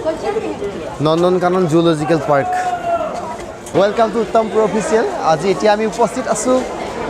Nandankanan zoological park. Welcome to Uttam Pro Official. আজি এতিয়া আমি উপস্থিত আছো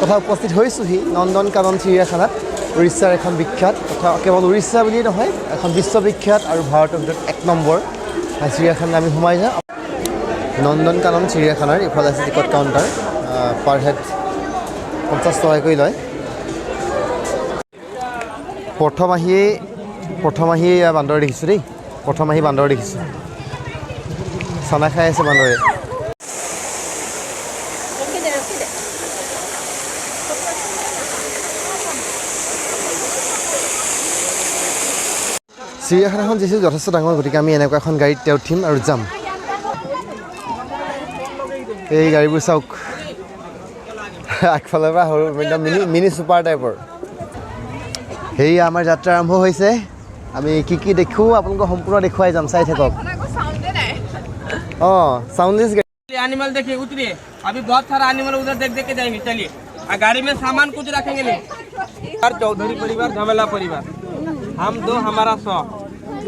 তথা উপস্থিত হৈছোহি নন্দনকানন চিৰিয়াখানাত উৰিষ্যাৰ এখন বিখ্যাত তথা কেৱল উৰিষ্যা বুলি নহয় এখন বিশ্ববিখ্যাত আৰু ভাৰতৰ ভিতৰত এক নম্বৰ চিৰিয়াখানাত আমি সোমাই যাওঁ নন্দনকানন চিৰিয়াখানাৰ ইফালে আছে টিকট কাউণ্টাৰ পাৰ হেড 50 টকাকৈ লয় প্ৰথম আহি বান্দৰ দেখিছোঁ দেই প্ৰথম আহি বান্দৰ দেখিছোঁ চানা খাই আছে বান্দৰে চিৰিয়াখানাখন যিহেতু যথেষ্ট ডাঙৰ গতিকে আমি এনেকুৱা এখন গাড়ীত উঠিম আৰু যাম এই গাড়ীবোৰ চাওক আগফালৰ পৰা সৰু মিনি ছুপাৰ টাইপৰ সেই আমাৰ যাত্ৰা আৰম্ভ হৈছে আমি কি দেখোঁ আপোনালোকক সম্পূৰ্ণ দেখুৱাই যাম চাই থাকক साउंडलेस एनिमल देखिए उतरिए अभी बहुत सारा एनिमल उधर देख के जाएंगे चलिए गाड़ी में सामान कुछ रखेंगे नहीं हर चौधरी परिवार झमेला परिवार हम दो हमारा 100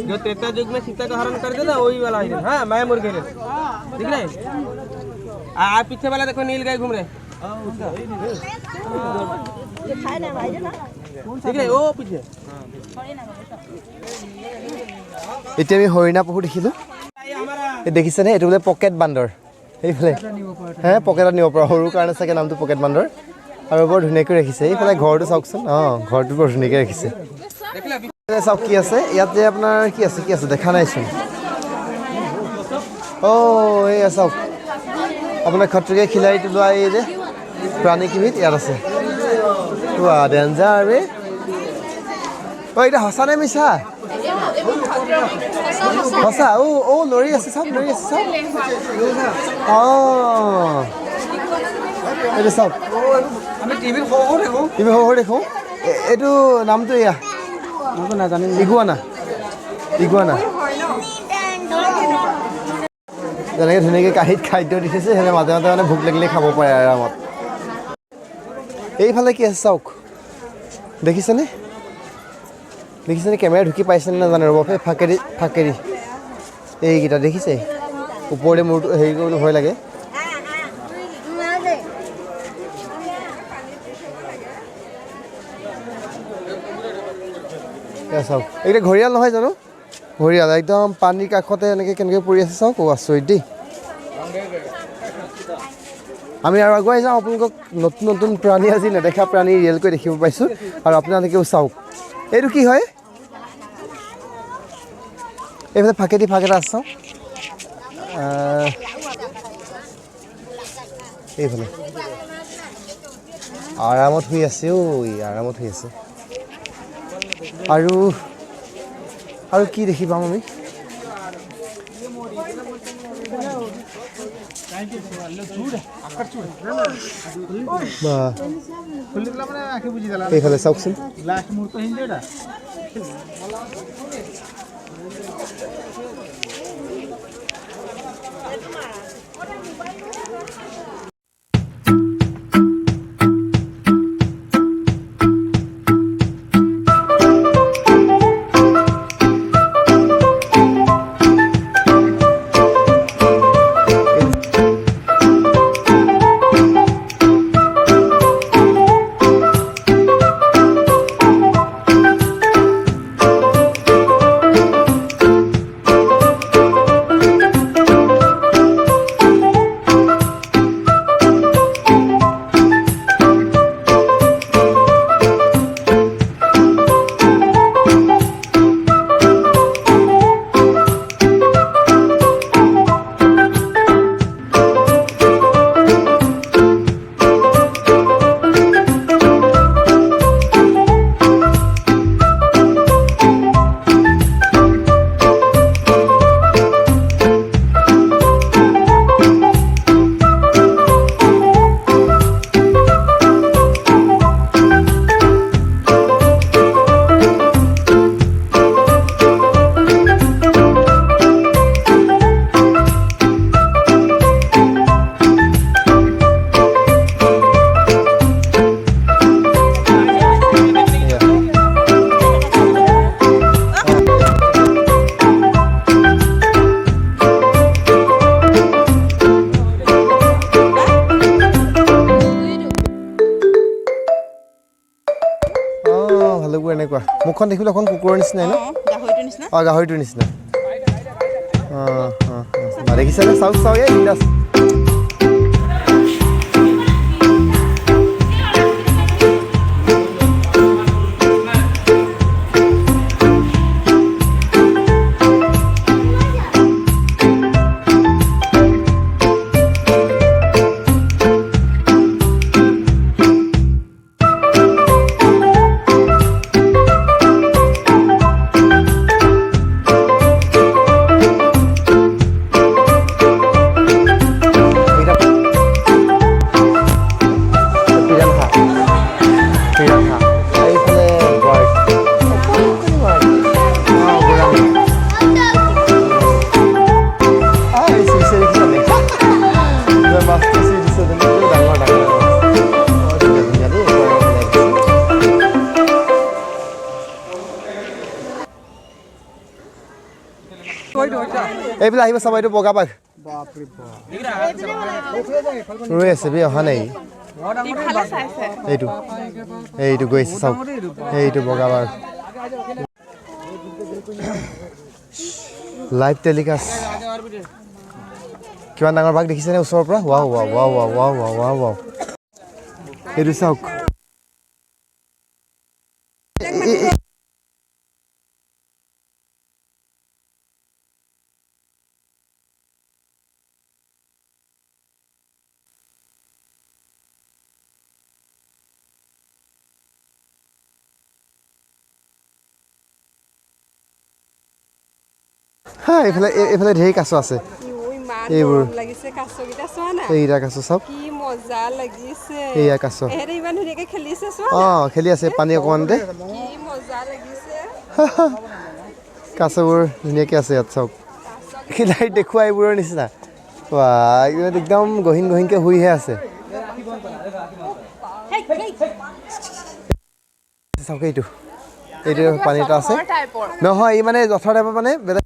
जो त्रेता युग में सीता का हरण कर देता वही वाला है हाँ मैं मुर्गे दिख रहे आप पीछे वाला देखो नील गाय घूम रहे दिख रहे ओ पीछे এতিয়া আমি হৰিণা পহু দেখিলোঁ দেখিছেনে এইটো বোলে পকেট বান্দৰ এইফালে হে পকেটত নিব পৰা সৰু কাৰণে চাগে নামটো পকেট বান্দৰ আৰু বৰ ধুনীয়াকৈ ৰাখিছে এইফালে ঘৰটো চাওকচোন ঘৰটো বৰ ধুনীয়াকৈ ৰাখিছে চাওক কি আছে ইয়াত যে আপোনাৰ কি আছে দেখা নাইচোন এই চাওক আপোনাৰ খট্ৰিকে খিলাৰীটো লোৱা এই যে প্ৰাণী কিবিধ ইয়াত আছে ডেঞ্জাৰ ৰে এইটা সঁচা নে মিছা সঁচা লৰি আছে চাওক এইটো চাওক আমি টিভিত সৰু দেখোঁ এইটো নামটো এয়া নামটো নাজানিম ইগুৱানা যেনেকৈ ধুনীয়াকৈ কাঁহীত খাদ্য দি থৈছে সেনে মাজে মাজে মানে ভোক লাগিলে খাব পাৰে আৰামত এইফালে কি আছে চাওক দেখিছেনে কেমেৰা ঢুকি পাইছেনে নাজানে ৰ'ব ফাকেৰি এইকেইটা দেখিছে ওপৰলৈ মূৰটো হেৰি কৰিবলৈ ভয় লাগে চাওক এইকেইটা ঘৰিয়াল নহয় জানো ঘৰিয়াল একদম পানীৰ কাষতে এনেকৈ কেনেকৈ পৰি আছে চাওক আচৰিত দেই আমি আৰু আগুৱাই যাওঁ আপোনালোকক নতুন প্ৰাণী আজি নেদেখা প্ৰাণী ৰিয়েলকৈ দেখিব পাইছোঁ আৰু আপোনালোকেও চাওক এইটো কি হয় এইফালে ফাকে আছে চাওক এইফালে আৰামত শুই আছে আৰামত শুই আছে আৰু কি দেখি পাম আমি এইফালে চাওকচোন মুখখন দেখিবলৈ অকণ কুকুৰৰ নিচিনাই ন গাহৰিটোৰ নিচিনা অঁ গাহৰিটোৰ নিচিনা অঁ অঁ অঁ দেখিছেনে চাওক চাওক এই বিন্দাছ এইবিলাক আহিব চাব এইটো বগা বাঘ ৰৈ আছে বে অহা নাই এইটো এইটো গৈ আছে চাওক এইটো বগা বাঘ লাইভ টেলিকাষ্ট কিমান ডাঙৰ বাঘ দেখিছেনে ওচৰৰ পৰা wow wow wow wow wow wow wow wow এইটো চাওক হা এইফালে এইফালে ঢেৰ কাছ আছে এইবোৰ লাগিছে কাছকেইটা চোৱা না এইটা কাছ চাওক কি মজা লাগিছে এইয়া কাছ এহেঁতে ইমান ধুনীয়াকৈ খেলিছে চোৱা অঁ খেলি আছে পানী অকণমানতে কি মজা লাগিছে কাছবোৰ ধুনীয়াকৈ আছে ইয়াত চাওক খিলাই দেখুওৱা এইবোৰৰ নিচিনা একদম গহীন গহীনকৈ শুইহে আছে চাওক এইটো এইটো পানী এটা আছে নহয় এই মানে জঠৰ টাইপৰ মানে বেলেগ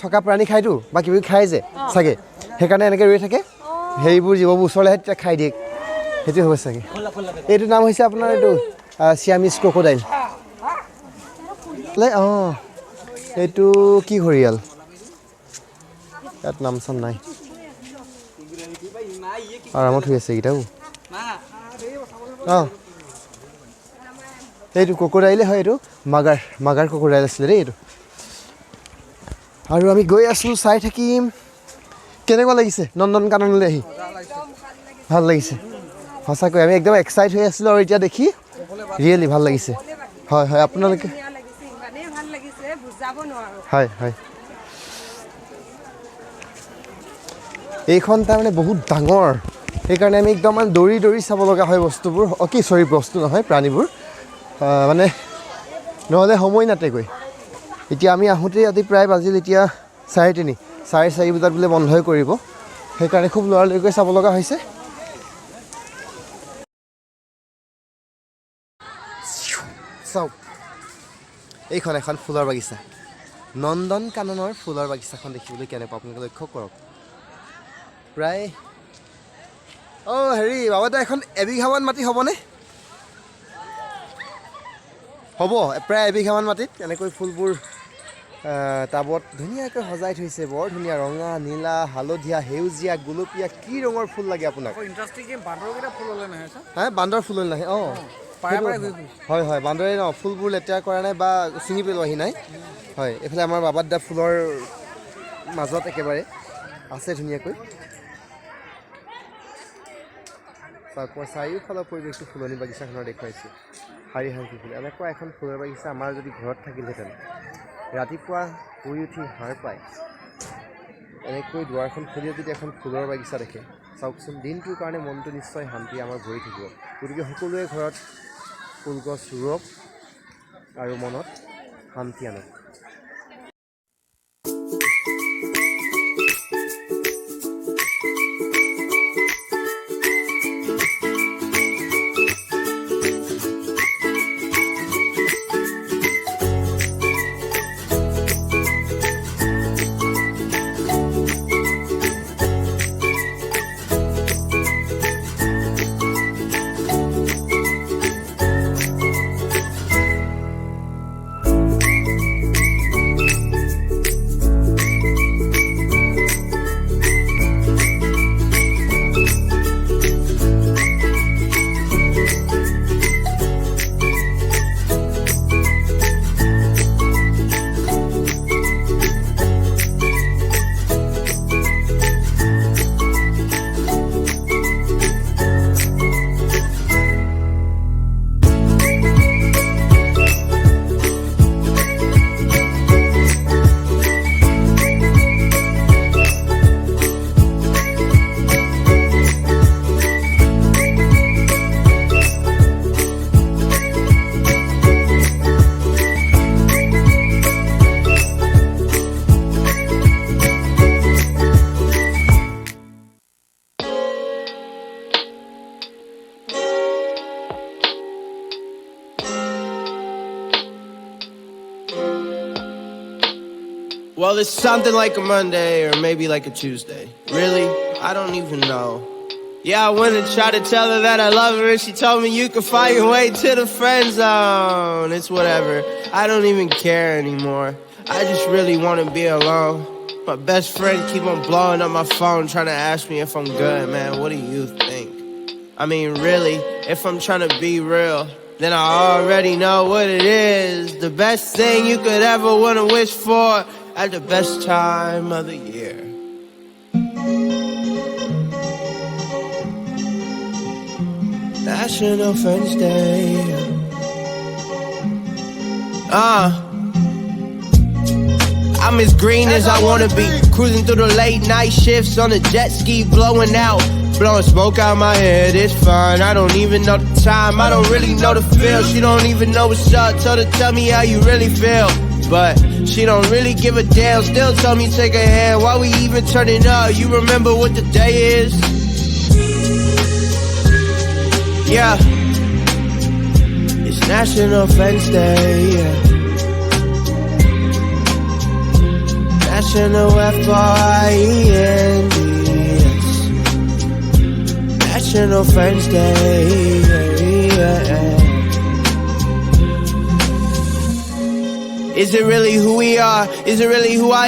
থকা প্ৰাণী খায়তো বা কিবা খাই যে চাগে সেইকাৰণে এনেকৈ ৰৈ থাকে সেইবোৰ জীৱবোৰ ওচৰলৈ আহে তেতিয়া খাই দিয়ে সেইটোৱে হ'ব চাগে এইটো নাম হৈছে আপোনাৰ এইটো চিয়ামিজ ক্ৰক'ডাইল অঁ এইটো কি ঘৰিয়াল ইয়াত নাম চাম নাই আৰামত হৈ আছে এইকেইটাও অঁ এইটো ক্ৰক'ডাইলে হয় এইটো মাগাৰ ক্ৰক'ডাইল আছিলে দেই এইটো আৰু আমি গৈ আছোঁ চাই থাকিম কেনেকুৱা লাগিছে নন্দনকাননলৈ আহি ভাল লাগিছে সঁচাকৈ আমি একদম এক্সাইট হৈ আছিলোঁ আৰু এতিয়া দেখি ৰিয়েলি ভাল লাগিছে হয় হয় আপোনালোকে হয় হয় এইখন তাৰমানে বহুত ডাঙৰ সেইকাৰণে আমি একদম মানে দৌৰি দৌৰি চাব লগা হয় বস্তুবোৰ বস্তু নহয় প্ৰাণীবোৰ মানে নহ'লে সময় নাটেগৈ এতিয়া আমি আহোঁতে আজি প্ৰায় বাজিল এতিয়া 3:30 4:30 বজাত বোলে বন্ধই কৰিব সেইকাৰণে খুব লৰালৰিকৈ চাব লগা হৈছে চাওক এইখন এখন ফুলৰ বাগিচা নন্দনকাননৰ ফুলৰ বাগিচাখন দেখিবলৈ কেনেকুৱা আপোনালোকে লক্ষ্য কৰক প্ৰায় হেৰি বাবাদা এখন এবিঘামান মাটি হ'বনে হ'ব প্ৰায় এবিঘামান মাটিত এনেকৈ ফুলবোৰ টাবত ধুনীয়াকৈ সজাই থৈছে বৰ ধুনীয়া ৰঙা নীলা হালধীয়া সেউজীয়া গোলপীয়া কি ৰঙৰ ফুল লাগে আপোনাক বান্দৰ ফুললৈ নাহে অঁ হয় হয় বান্দৰে ন ফুলবোৰ লেতেৰা কৰা নাই বা ছিঙি পেলোৱাহি নাই হয় এইফালে আমাৰ বাবাদা ফুলৰ মাজত একেবাৰে আছে ধুনীয়াকৈ চাৰিওফালৰ পৰিৱেশটো ফুলনি বাগিচাখনৰ দেখুৱাইছোঁ শাৰী শাৰী ফুল এনেকুৱা এখন ফুলৰ বাগিচা আমাৰ যদি ঘৰত থাকিলহেঁতেন ৰাতিপুৱা শুই উঠি সাৰ পায় এনেকৈ দুৱাৰখন খুলি যদি এখন ফুলৰ বাগিচা দেখে চাওকচোন দিনটোৰ কাৰণে মনটো নিশ্চয় শান্তি আমাৰ ভৰি থাকিব গতিকে সকলোৱে ঘৰত ফুলগছ ৰুৱক আৰু মনত শান্তি আনক Well, it's something like a Monday or maybe like a Tuesday. Really? I don't even know. Yeah, I went and tried to tell her that I love her, and she told me you can find your way to the friend zone. It's whatever. I don't even care anymore. I just really want to be alone. My best friend keep on blowing up my phone trying to ask me if I'm good, man. What do you think? I mean, really, if I'm trying to be real, then I already know what it is. The best thing you could ever want to wish for at the best time of the year. National Friends Day. I'm as green as I wanna be. Cruising through the late night shifts on a jet ski, blowing smoke out my head. It's fine. I don't even know the time. I don't really know the feel. She don't even know what's up. Told her, tell me how you really feel. But she don't really give a damn. Still tell me take a hand. Why we even turning up? You remember what the day is? Yeah. It's National Friends Day. Yeah. National FRIENDS. National Friends Day. Yeah. Is it really who we are? Is it really who I am?